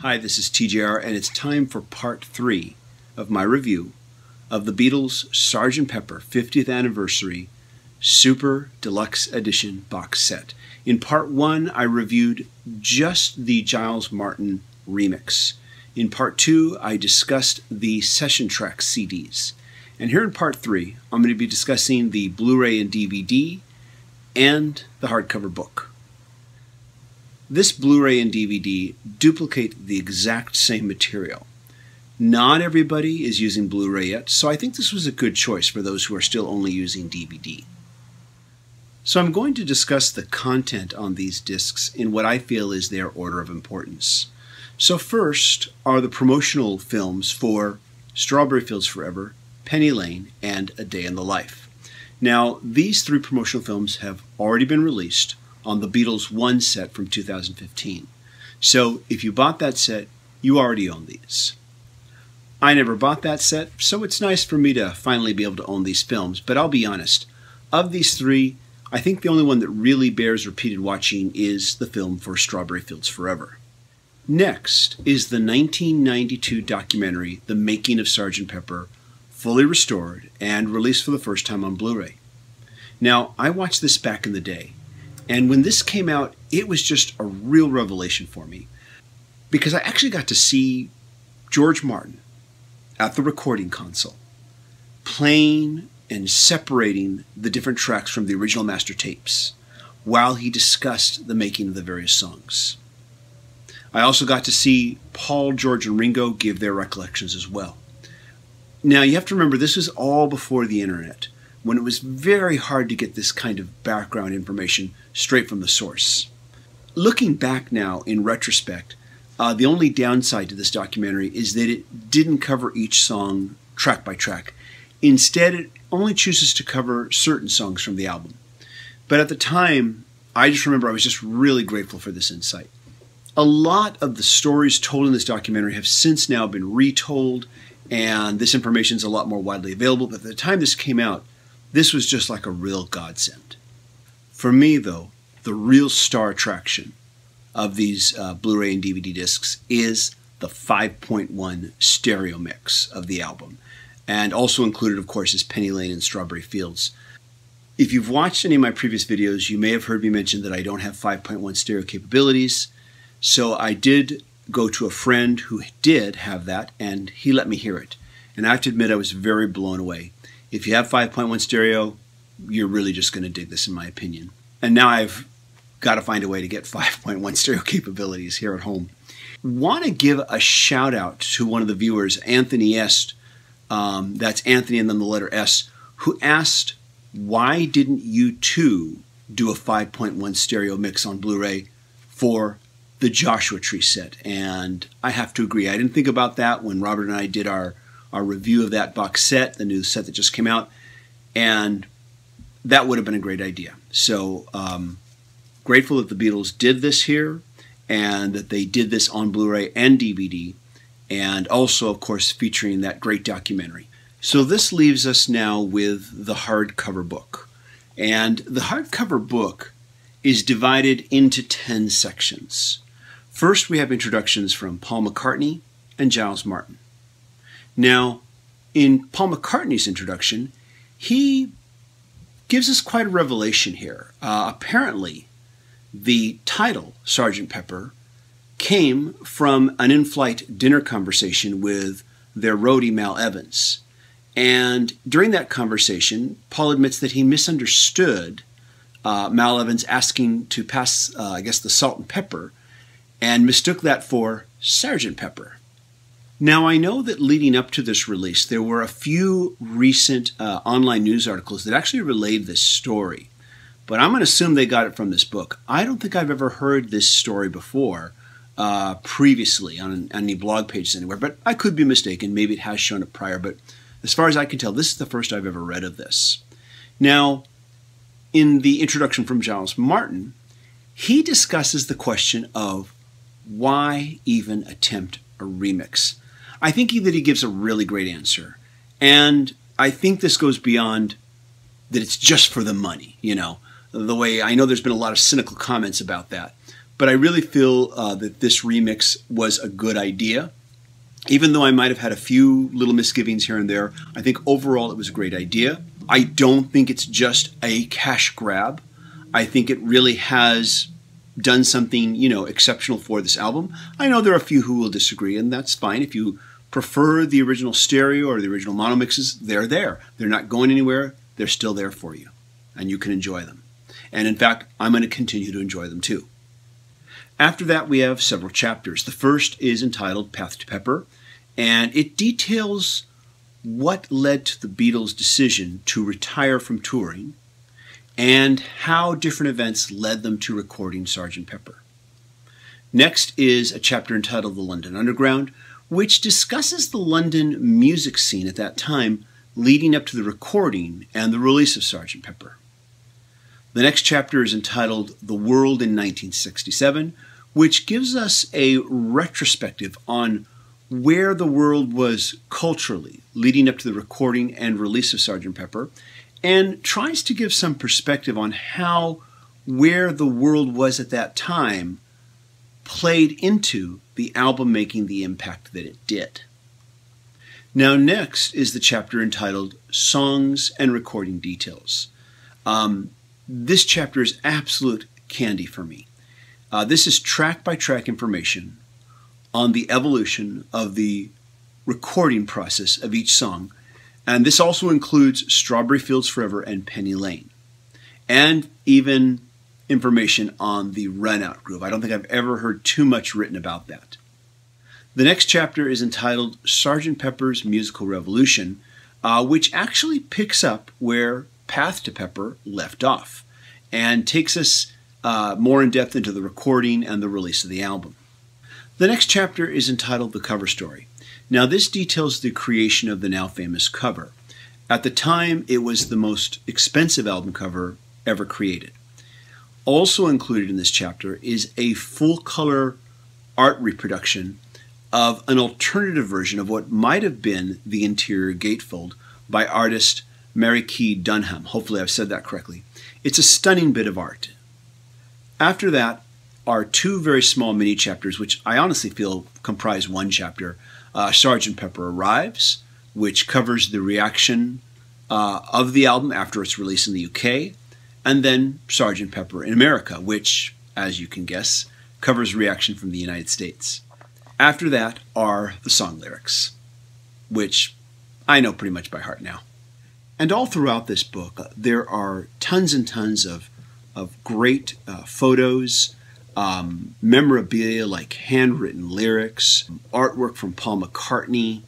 Hi, this is TJR, and it's time for part 3 of my review of the Beatles' Sgt. Pepper 50th Anniversary Super Deluxe Edition box set. In part 1, I reviewed just the Giles Martin remix. In part 2, I discussed the session track CDs. And here in part 3, I'm going to be discussing the Blu Ray and DVD and the hardcover book. This Blu Ray and DVD duplicate the exact same material. Not everybody is using Blu Ray yet, so I think this was a good choice for those who are still only using DVD. So I'm going to discuss the content on these discs in what I feel is their order of importance. So first are the promotional films for Strawberry Fields Forever, Penny Lane, and A Day in the Life. Now, these 3 promotional films have already been released on the Beatles 1 set from 2015. So if you bought that set, you already own these. I never bought that set, so it's nice for me to finally be able to own these films, but I'll be honest, of these 3, I think the only one that really bears repeated watching is the film for Strawberry Fields Forever. Next is the 1992 documentary, The Making of Sgt. Pepper, fully restored and released for the first time on Blu Ray. Now, I watched this back in the day, and when this came out, it was just a real revelation for me, because I actually got to see George Martin at the recording console, playing and separating the different tracks from the original master tapes, while he discussed the making of the various songs. I also got to see Paul, George, and Ringo give their recollections as well. Now, you have to remember, this was all before the internet, when it was very hard to get this kind of background information straight from the source. Looking back now, in retrospect, the only downside to this documentary is that it didn't cover each song track by track. Instead, it only chooses to cover certain songs from the album. But at the time, I just remember I was just really grateful for this insight. A lot of the stories told in this documentary have since now been retold, and this information is a lot more widely available, but at the time this came out, this was just like a real godsend. For me, though, the real star attraction of these Blu Ray and DVD discs is the 5.1 stereo mix of the album. And also included, of course, is Penny Lane and Strawberry Fields. If you've watched any of my previous videos, you may have heard me mention that I don't have 5.1 stereo capabilities. So I did go to a friend who did have that, and he let me hear it. And I have to admit, I was very blown away. If you have 5.1 stereo, you're really just going to dig this, in my opinion. And now I've got to find a way to get 5.1 stereo capabilities here at home. Want to give a shout out to one of the viewers, Anthony S. That's Anthony and then the letter S, who asked, why didn't you too do a 5.1 stereo mix on Blu Ray for the Joshua Tree set? And I have to agree. I didn't think about that when Robert and I did our review of that box set, the new set that just came out, and that would have been a great idea. So grateful that the Beatles did this here, and that they did this on Blu Ray and DVD, and also, of course, featuring that great documentary. So this leaves us now with the hardcover book. And the hardcover book is divided into 10 sections. First, we have introductions from Paul McCartney and Giles Martin. Now, in Paul McCartney's introduction, he gives us quite a revelation here. Apparently, the title, Sgt. Pepper, came from an in-flight dinner conversation with their roadie, Mal Evans. And during that conversation, Paul admits that he misunderstood Mal Evans asking to pass, I guess, the salt and pepper, and mistook that for Sgt. Pepper. Now, I know that leading up to this release, there were a few recent online news articles that actually relayed this story. But I'm going to assume they got it from this book. I don't think I've ever heard this story before previously on any blog pages anywhere, but I could be mistaken. Maybe it has shown up prior, but as far as I can tell, this is the first I've ever read of this. Now, in the introduction from Giles Martin, he discusses the question of why even attempt a remix. I think that he gives a really great answer. And I think this goes beyond that it's just for the money, you know. The way I know there's been a lot of cynical comments about that. But I really feel that this remix was a good idea. Even though I might have had a few little misgivings here and there, I think overall it was a great idea. I don't think it's just a cash grab. I think it really has done something, exceptional for this album. I know there are a few who will disagree, and that's fine. If you prefer the original stereo or the original mono mixes, they're there. They're not going anywhere. They're still there for you, and you can enjoy them. And in fact, I'm going to continue to enjoy them too. After that, we have several chapters. The first is entitled Path to Pepper, and it details what led to the Beatles' decision to retire from touring and how different events led them to recording Sgt. Pepper. Next is a chapter entitled The London Underground, which discusses the London music scene at that time leading up to the recording and the release of Sgt. Pepper. The next chapter is entitled The World in 1967, which gives us a retrospective on where the world was culturally leading up to the recording and release of Sgt. Pepper, and tries to give some perspective on how where the world was at that time played into the album making the impact that it did. Now next is the chapter entitled Songs and Recording Details. This chapter is absolute candy for me. This is track-by-track information on the evolution of the recording process of each song, and this also includes Strawberry Fields Forever and Penny Lane, and even information on the run-out groove. I don't think I've ever heard too much written about that. The next chapter is entitled Sgt. Pepper's Musical Revolution, which actually picks up where Path to Pepper left off and takes us more in depth into the recording and the release of the album. The next chapter is entitled The Cover Story. Now this details the creation of the now famous cover. At the time, it was the most expensive album cover ever created. Also included in this chapter is a full-color art reproduction of an alternative version of what might have been the interior gatefold by artist Mary Key Dunham. Hopefully I've said that correctly. It's a stunning bit of art. After that are two very small mini chapters, which I honestly feel comprise one chapter. Sgt. Pepper Arrives, which covers the reaction of the album after its release in the UK, and then Sgt. Pepper in America, which, as you can guess, covers reaction from the United States. After that are the song lyrics, which I know pretty much by heart now. And all throughout this book, there are tons and tons of great photos, memorabilia like handwritten lyrics, artwork from Paul McCartney.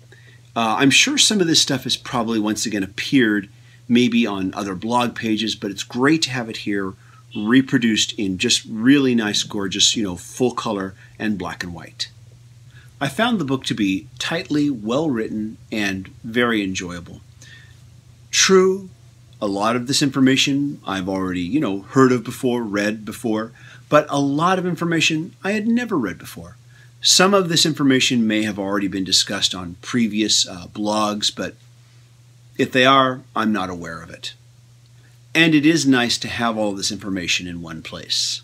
I'm sure some of this stuff has probably once again appeared maybe on other blog pages, but it's great to have it here reproduced in just really nice, gorgeous, full color and black and white. I found the book to be tightly well written and very enjoyable. True, a lot of this information I've already, heard of before, read before, but a lot of information I had never read before. Some of this information may have already been discussed on previous blogs, but if they are, I'm not aware of it. And it is nice to have all this information in one place.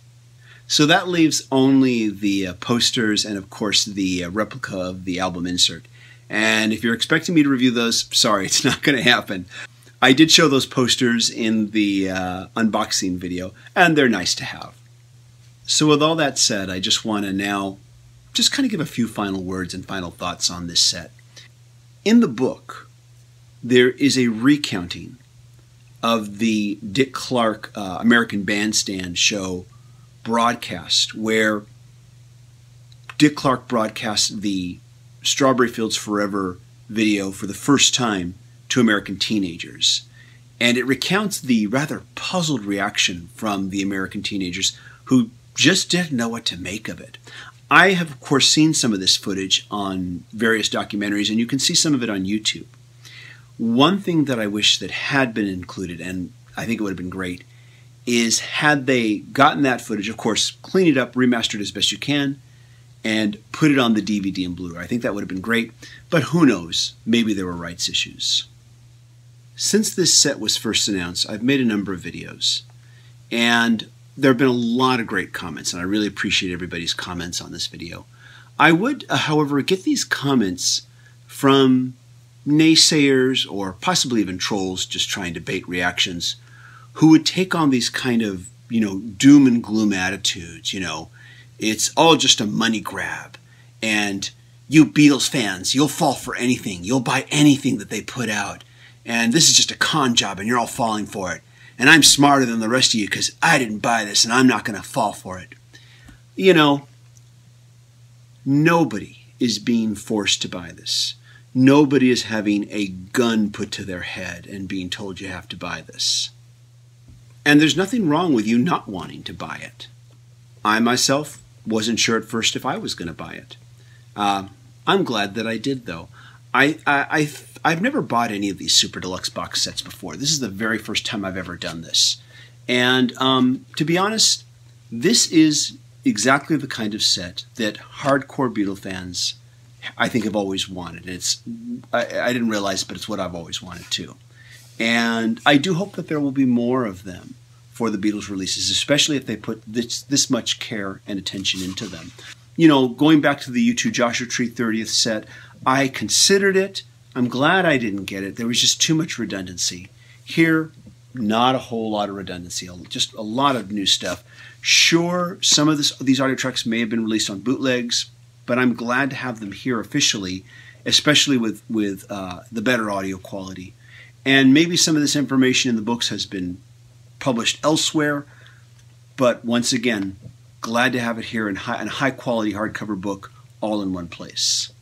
So that leaves only the posters and, of course, the replica of the album insert. And if you're expecting me to review those, sorry, it's not going to happen. I did show those posters in the unboxing video, and they're nice to have. So with all that said, I just want to now just kind of give a few final words and final thoughts on this set. In the book, there is a recounting of the Dick Clark American Bandstand show broadcast, where Dick Clark broadcast the Strawberry Fields Forever video for the first time to American teenagers. And it recounts the rather puzzled reaction from the American teenagers who just didn't know what to make of it. I have, of course, seen some of this footage on various documentaries, and you can see some of it on YouTube. One thing that I wish that had been included, and I think it would have been great, is had they gotten that footage, of course, clean it up, remaster it as best you can, and put it on the DVD and Blu Ray. I think that would have been great, but who knows, maybe there were rights issues. Since this set was first announced, I've made a number of videos, and there have been a lot of great comments, and I really appreciate everybody's comments on this video. I would, however, get these comments from naysayers or possibly even trolls just trying to bait reactions who would take on these kind of, doom and gloom attitudes. It's all just a money grab, and you Beatles fans, you'll fall for anything. You'll buy anything that they put out, and this is just a con job and you're all falling for it. And I'm smarter than the rest of you because I didn't buy this and I'm not going to fall for it. Nobody is being forced to buy this. Nobody is having a gun put to their head and being told you have to buy this. And there's nothing wrong with you not wanting to buy it. I myself wasn't sure at first if I was going to buy it. I'm glad that I did, though. I've never bought any of these Super Deluxe box sets before. This is the very first time I've ever done this. And to be honest, this is exactly the kind of set that hardcore Beatle fans, I think, have always wanted. I didn't realize, but it's what I've always wanted too. And I do hope that there will be more of them for the Beatles releases, especially if they put this much care and attention into them. Going back to the U2 Joshua Tree 30th set, I considered it. I'm glad I didn't get it. There was just too much redundancy. Here, not a whole lot of redundancy, just a lot of new stuff. Sure, some of these audio tracks may have been released on bootlegs, but I'm glad to have them here officially, especially with the better audio quality. And maybe some of this information in the books has been published elsewhere, but once again, glad to have it here in high quality hardcover book all in one place.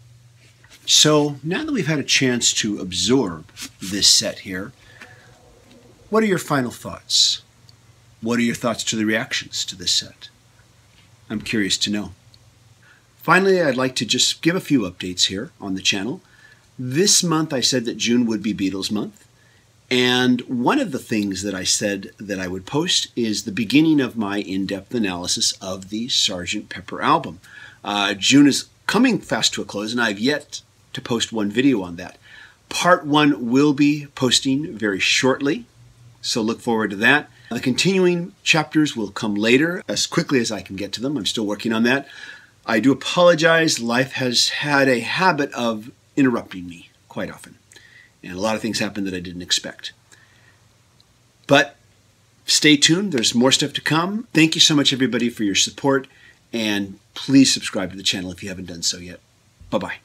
So now that we've had a chance to absorb this set here, what are your final thoughts? What are your thoughts to the reactions to this set? I'm curious to know. Finally, I'd like to just give a few updates here on the channel. This month I said that June would be Beatles month. And one of the things that I said that I would post is the beginning of my in-depth analysis of the Sgt. Pepper album. June is coming fast to a close, and I've yet to post one video on that. Part 1 will be posting very shortly, so look forward to that. The continuing chapters will come later, as quickly as I can get to them. I'm still working on that. I do apologize. Life has had a habit of interrupting me quite often. And a lot of things happened that I didn't expect. But stay tuned. There's more stuff to come. Thank you so much, everybody, for your support. And please subscribe to the channel if you haven't done so yet. Bye-bye.